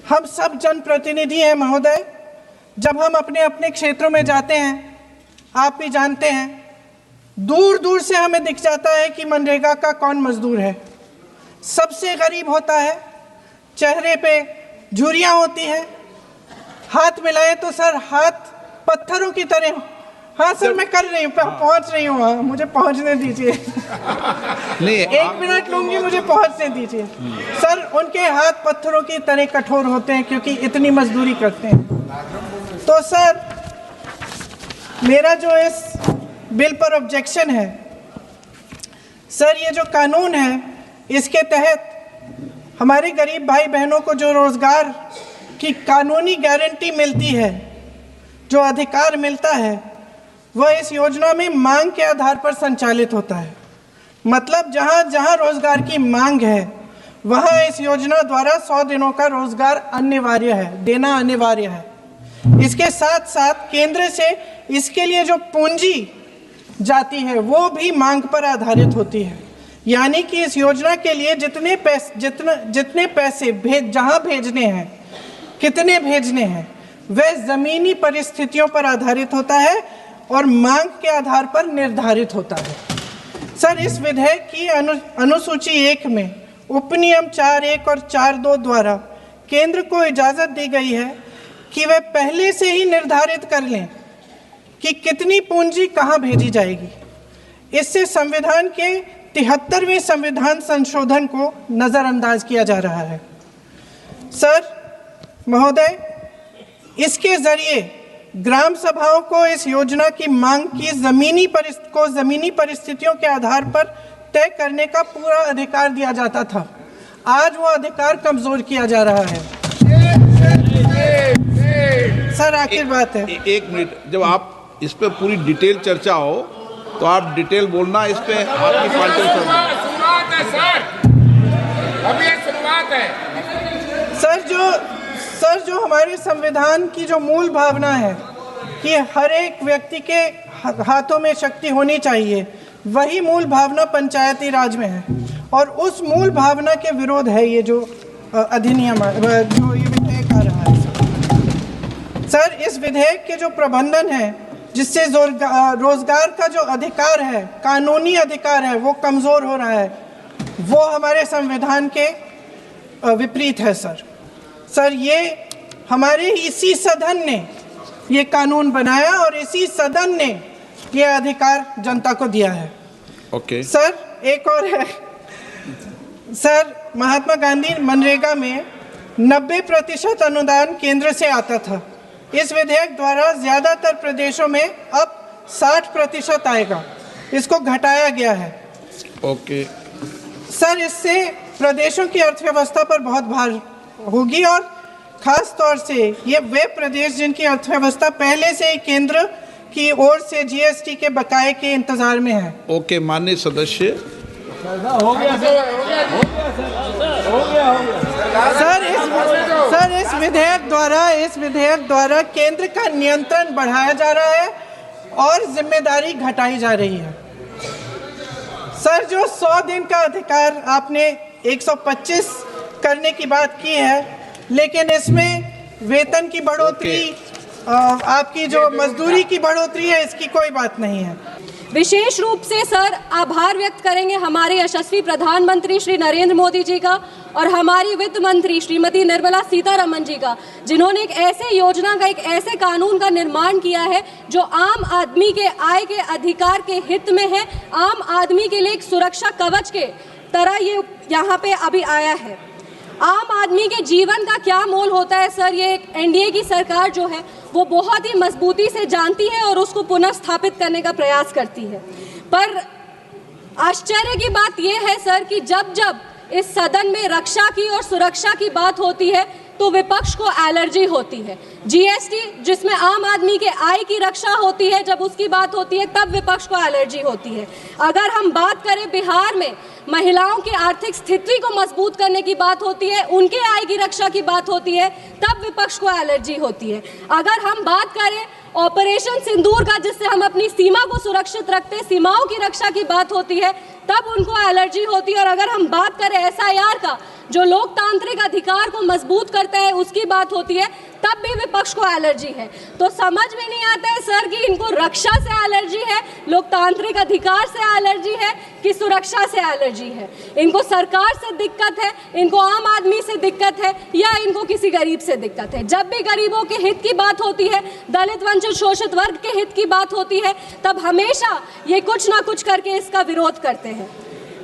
हम सब जनप्रतिनिधि हैं महोदय। जब हम अपने अपने क्षेत्रों में जाते हैं, आप भी जानते हैं, दूर दूर से हमें दिख जाता है कि मनरेगा का कौन मजदूर है। सबसे गरीब होता है, चेहरे पे झुर्रियाँ होती हैं, हाथ मिलाए तो सर हाथ पत्थरों की तरह। हाँ सर, मैं कर रही हूँ, पहुँच रही हूँ, हाँ मुझे पहुँचने दीजिए। नहीं, 1 मिनट लूँगी, मुझे पहुँचने दीजिए। सर उनके हाथ पत्थरों की तरह कठोर होते हैं क्योंकि इतनी मजदूरी करते हैं। तो सर मेरा जो इस बिल पर ऑब्जेक्शन है, सर ये जो कानून है इसके तहत हमारे गरीब भाई बहनों को जो रोजगार की कानूनी गारंटी मिलती है, जो अधिकार मिलता है, वह इस योजना में मांग के आधार पर संचालित होता है। मतलब जहाँ जहाँ रोजगार की मांग है वहाँ इस योजना द्वारा 100 दिनों का रोजगार अनिवार्य है, देना अनिवार्य है। इसके साथ साथ केंद्र से इसके लिए जो पूंजी जाती है वो भी मांग पर आधारित होती है। यानी कि इस योजना के लिए जितने पैसे जहाँ भेजने हैं, कितने भेजने हैं, वह ज़मीनी परिस्थितियों पर आधारित होता है और मांग के आधार पर निर्धारित होता है। सर इस विधेयक की अनुसूची 1 में उपनियम 4(1) और 4(2) द्वारा केंद्र को इजाज़त दी गई है कि वह पहले से ही निर्धारित कर लें कि कितनी पूंजी कहाँ भेजी जाएगी। इससे संविधान के 73वें संविधान संशोधन को नज़रअंदाज किया जा रहा है। सर महोदय, इसके ज़रिए ग्राम सभाओं को इस योजना की मांग की ज़मीनी परिस्थितियों के आधार पर तय करने का पूरा अधिकार दिया जाता था। आज वो अधिकार कमज़ोर किया जा रहा है। सर आखिर बात है, 1 मिनट, जब आप इस पे पूरी डिटेल चर्चा हो तो आप डिटेल बोलना। इस पे आपकी पार्टी शुरुआत है सर, अभी ये शुरुआत है। सर जो हमारे संविधान की जो मूल भावना है कि हर एक व्यक्ति के हाथों में शक्ति होनी चाहिए, वही मूल भावना पंचायती राज में है और उस मूल भावना के विरोध है ये जो अधिनियम जो ये विधेयक आ रहा है। सर इस विधेयक के जो प्रबंधन है जिससे रोजगार का जो अधिकार है, कानूनी अधिकार है, वो कमज़ोर हो रहा है, वो हमारे संविधान के विपरीत है। सर ये हमारे इसी सदन ने ये कानून बनाया और इसी सदन ने ये अधिकार जनता को दिया है। ओके। सर एक और है सर, महात्मा गांधी मनरेगा में 90% अनुदान केंद्र से आता था। इस विधेयक द्वारा ज़्यादातर प्रदेशों में अब 60% आएगा, इसको घटाया गया है। ओके। सर इससे प्रदेशों की अर्थव्यवस्था पर बहुत भार होगी और खास तौर से ये वे प्रदेश जिनकी अर्थव्यवस्था पहले से ही केंद्र की ओर से जीएसटी के बकाये के इंतजार में है। ओके माननीय सदस्य, हो गया सर इस विधेयक द्वारा केंद्र का नियंत्रण बढ़ाया जा रहा है और जिम्मेदारी घटाई जा रही है। सर जो 100 दिन का अधिकार आपने 125 करने की बात की है, लेकिन इसमें वेतन की बढ़ोतरी, आपकी जो मजदूरी की बढ़ोतरी है, इसकी कोई बात नहीं है। विशेष रूप से सर आभार व्यक्त करेंगे हमारे यशस्वी प्रधानमंत्री श्री नरेंद्र मोदी जी का और हमारी वित्त मंत्री श्रीमती निर्मला सीतारमण जी का, जिन्होंने एक ऐसे योजना का, एक ऐसे कानून का निर्माण किया है जो आम आदमी के आय के अधिकार के हित में है, आम आदमी के लिए एक सुरक्षा कवच के तरह ये यहाँ पे अभी आया है। आम आदमी के जीवन का क्या मोल होता है सर, ये एक एनडीए की सरकार जो है वो बहुत ही मजबूती से जानती है और उसको पुनः स्थापित करने का प्रयास करती है। पर आश्चर्य की बात यह है सर कि जब जब इस सदन में रक्षा की और सुरक्षा की बात होती है तो विपक्ष को एलर्जी होती है। जीएसटी जिसमें आम आदमी के आय की रक्षा होती है, जब उसकी बात होती है तब विपक्ष को एलर्जी होती है। अगर हम बात करें बिहार में महिलाओं की आर्थिक स्थिति को मजबूत करने की बात होती है, उनके आय की रक्षा की बात होती है, तब विपक्ष को एलर्जी होती है। अगर हम बात करें ऑपरेशन सिंदूर का, जिससे हम अपनी सीमा को सुरक्षित रखते, सीमाओं की रक्षा की बात होती है, तब उनको एलर्जी होती है। और अगर हम बात करें एसआईआर का, जो लोकतांत्रिक अधिकार को मजबूत करता है उसकी बात होती है, तब भी विपक्ष को एलर्जी है। तो समझ में नहीं आता है सर कि इनको रक्षा से एलर्जी है, लोकतांत्रिक अधिकार से एलर्जी है कि सुरक्षा से एलर्जी है। इनको सरकार से दिक्कत है, इनको आम आदमी से दिक्कत है, या इनको किसी गरीब से दिक्कत है। जब भी गरीबों के हित की बात होती है, दलित वंचित शोषित वर्ग के हित की बात होती है, तब हमेशा ये कुछ ना कुछ करके इसका विरोध करते हैं।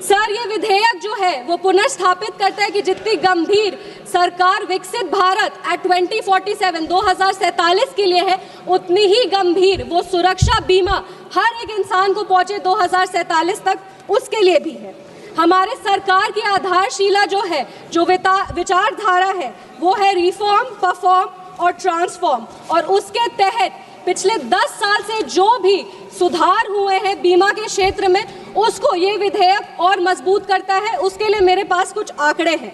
सर, ये विधेयक जो है वो पुनर्स्थापित करता है कि जितनी गंभीर सरकार विकसित भारत एट 2047 के लिए है, उतनी ही गंभीर वो सुरक्षा बीमा हर एक इंसान को पहुंचे 2047 तक, उसके लिए भी है। हमारे सरकार की आधारशिला जो है, जो विचारधारा है, वो है रिफॉर्म, परफॉर्म और ट्रांसफॉर्म। और उसके तहत पिछले 10 साल से जो भी सुधार हुए हैं बीमा के क्षेत्र में, उसको ये विधेयक और मजबूत करता है। उसके लिए मेरे पास कुछ आंकड़े हैं।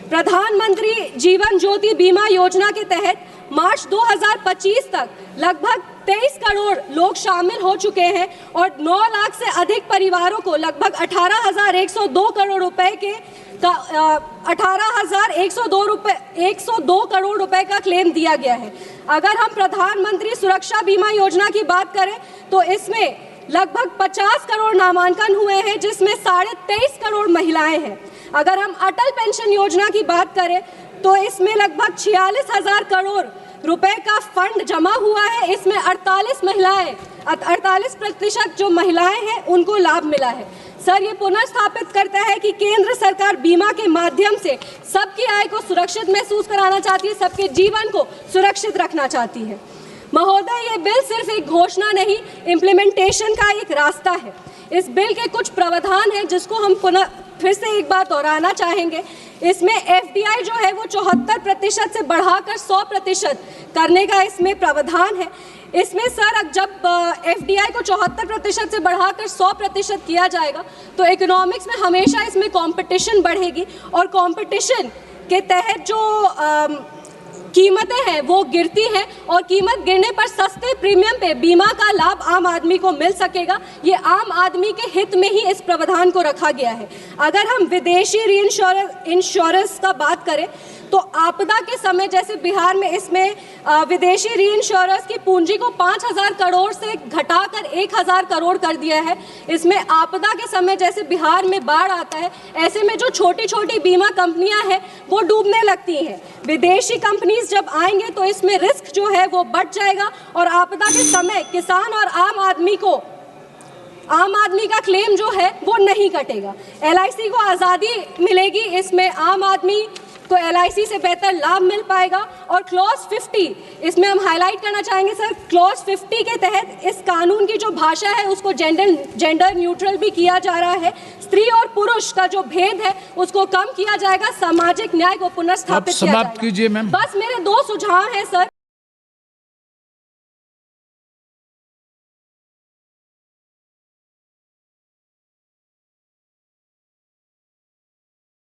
प्रधानमंत्री जीवन ज्योति बीमा योजना के तहत मार्च 2025 तक लगभग 23 करोड़ लोग शामिल हो चुके हैं और 9 लाख से अधिक परिवारों को लगभग 18,102 करोड़ रुपए के 102 करोड़ रुपए का क्लेम दिया गया है। अगर हम प्रधानमंत्री सुरक्षा बीमा योजना की बात करें तो इसमें लगभग 50 करोड़ नामांकन हुए हैं, जिसमें 23.5 करोड़ महिलाएं हैं। अगर हम अटल पेंशन योजना की बात करें तो इसमें लगभग 46,000 करोड़ रुपए का फंड जमा हुआ है। इसमें 48% जो महिलाएं हैं उनको लाभ मिला है। सर, ये पुनर्स्थापित करता है कि केंद्र सरकार बीमा के माध्यम से सबकी आय को सुरक्षित महसूस कराना चाहती है, सबके जीवन को सुरक्षित रखना चाहती है। महोदय, ये बिल सिर्फ एक घोषणा नहीं, इम्प्लीमेंटेशन का एक रास्ता है। इस बिल के कुछ प्रावधान हैं जिसको हम फिर से एक बार दोहराना चाहेंगे। इसमें FDI जो है वो 74% से बढ़ाकर 100% करने का इसमें प्रावधान है। इसमें सर, जब FDI को 74% से बढ़ाकर 100% किया जाएगा तो इकोनॉमिक्स में हमेशा इसमें कंपटीशन बढ़ेगी और कंपटीशन के तहत जो कीमतें हैं वो गिरती हैं और कीमत गिरने पर सस्ते प्रीमियम पे बीमा का लाभ आम आदमी को मिल सकेगा। ये आम आदमी के हित में ही इस प्रावधान को रखा गया है। अगर हम विदेशी इंश्योरेंस का बात करें तो आपदा के समय जैसे बिहार में इसमें विदेशी री इंश्योरेंस की पूंजी को 5,000 करोड़ से घटाकर 1,000 करोड़ कर दिया है। इसमें आपदा के समय जैसे बिहार में बाढ़ आता है, ऐसे में जो छोटी छोटी बीमा कंपनियां हैं वो डूबने लगती हैं। विदेशी कंपनीज जब आएंगे तो इसमें रिस्क जो है वो बढ़ जाएगा और आपदा के समय किसान और आम आदमी का क्लेम जो है वो नहीं कटेगा। LIC को आज़ादी मिलेगी, इसमें आम आदमी तो LIC से बेहतर लाभ मिल पाएगा। और क्लॉज 50 इसमें हम हाईलाइट करना चाहेंगे सर, क्लॉज 50 के तहत इस कानून की जो भाषा है उसको जेंडर न्यूट्रल भी किया जा रहा है। स्त्री और पुरुष का जो भेद है उसको कम किया जाएगा, सामाजिक न्याय को पुनर्स्थापित किया जाएगा। कीजिए मैम। बस मेरे 2 सुझाव हैं सर।